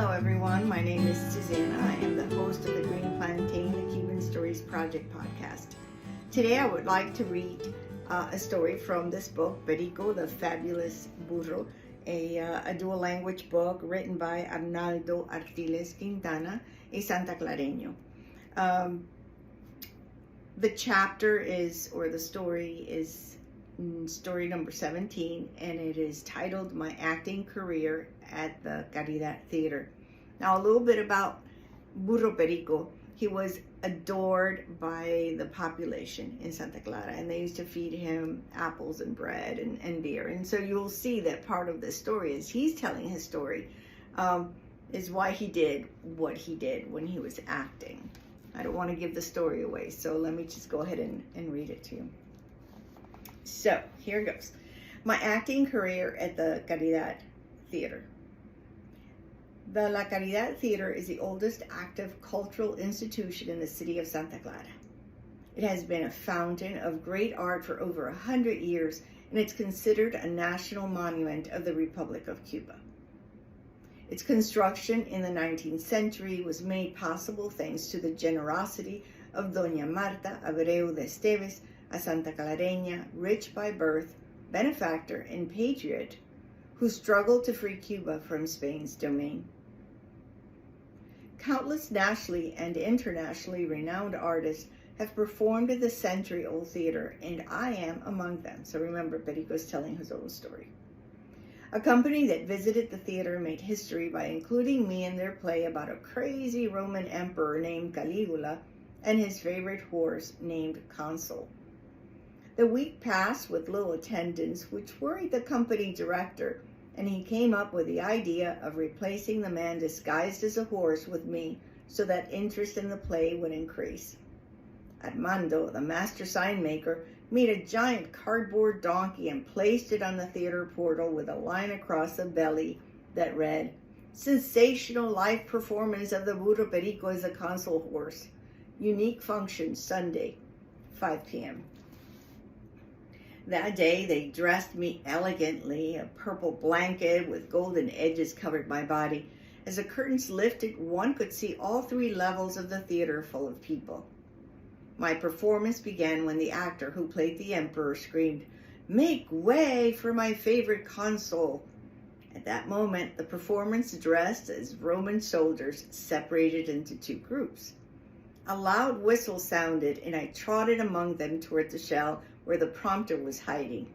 Hello everyone, my name is Susanna. I am the host of the Green Plantain, the Cuban Stories Project podcast. Today I would like to read a story from this book, Perico, the Fabulous Burro, a dual language book written by Arnaldo Artiles Quintana, a Santa Clareño. The chapter is, or the story is story number 17, and it is titled My Acting Career at the Caridad Theater. Now, a little bit about Burro Perico. He was adored by the population in Santa Clara, and they used to feed him apples and bread and beer. And so you'll see that part of this story, as he's telling his story, is why he did what he did when he was acting. I don't want to give the story away, so let me just go ahead and read it to you. So, here goes. My acting career at the Caridad Theater. The La Caridad Theater is the oldest active cultural institution in the city of Santa Clara. It has been a fountain of great art for over 100 years, and it's considered a national monument of the Republic of Cuba. Its construction in the 19th century was made possible thanks to the generosity of Doña Marta Abreu de Esteves, a Santa Clareña, rich by birth, benefactor, and patriot, who struggled to free Cuba from Spain's domain. Countless nationally and internationally renowned artists have performed at the century-old theater, and I am among them. So remember, Perico's telling his own story. A company that visited the theater made history by including me in their play about a crazy Roman emperor named Caligula and his favorite horse named Consul. The week passed with little attendance, which worried the company director, and he came up with the idea of replacing the man disguised as a horse with me so that interest in the play would increase. Armando, the master sign maker, made a giant cardboard donkey and placed it on the theater portal with a line across the belly that read, "Sensational live performance of the Burro Perico as a Consul horse. Unique function Sunday, 5 p.m. That day, they dressed me elegantly. A purple blanket with golden edges covered my body. As the curtains lifted, one could see all 3 levels of the theater full of people. My performance began when the actor who played the emperor screamed, "Make way for my favorite consul." At that moment, the performance dressed as Roman soldiers separated into 2 groups. A loud whistle sounded, and I trotted among them toward the shell where the prompter was hiding.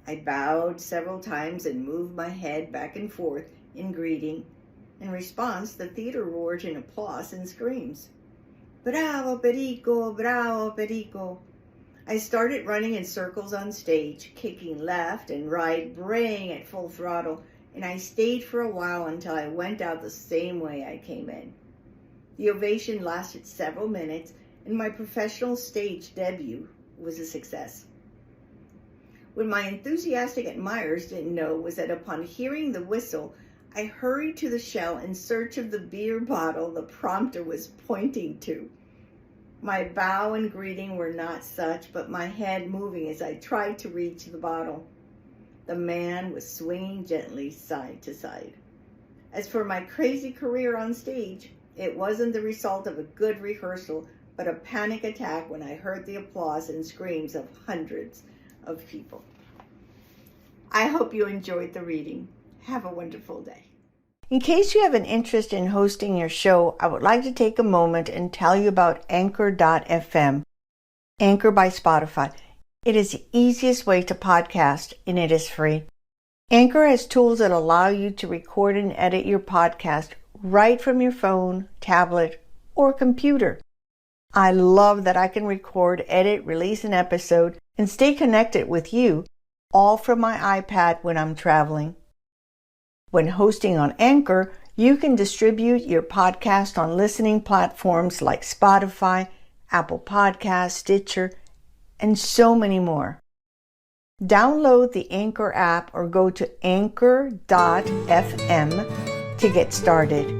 I bowed several times and moved my head back and forth in greeting. In response, the theater roared in applause and screams. "Bravo, Perico! Bravo, Perico!" I started running in circles on stage, kicking left and right, braying at full throttle, and I stayed for a while until I went out the same way I came in. The ovation lasted several minutes, and my professional stage debut was a success. What my enthusiastic admirers didn't know was that upon hearing the whistle, I hurried to the shell in search of the beer bottle the prompter was pointing to. My bow and greeting were not such, but my head moving as I tried to reach the bottle. The man was swinging gently side to side. As for my crazy career on stage, it wasn't the result of a good rehearsal, but a panic attack when I heard the applause and screams of hundreds of people. I hope you enjoyed the reading. Have a wonderful day. In case you have an interest in hosting your show, I would like to take a moment and tell you about Anchor.fm, Anchor by Spotify. It is the easiest way to podcast, and it is free. Anchor has tools that allow you to record and edit your podcast right from your phone, tablet, or computer. I love that I can record, edit, release an episode, and stay connected with you, all from my iPad when I'm traveling. When hosting on Anchor, you can distribute your podcast on listening platforms like Spotify, Apple Podcasts, Stitcher, and so many more. Download the Anchor app or go to anchor.fm to get started.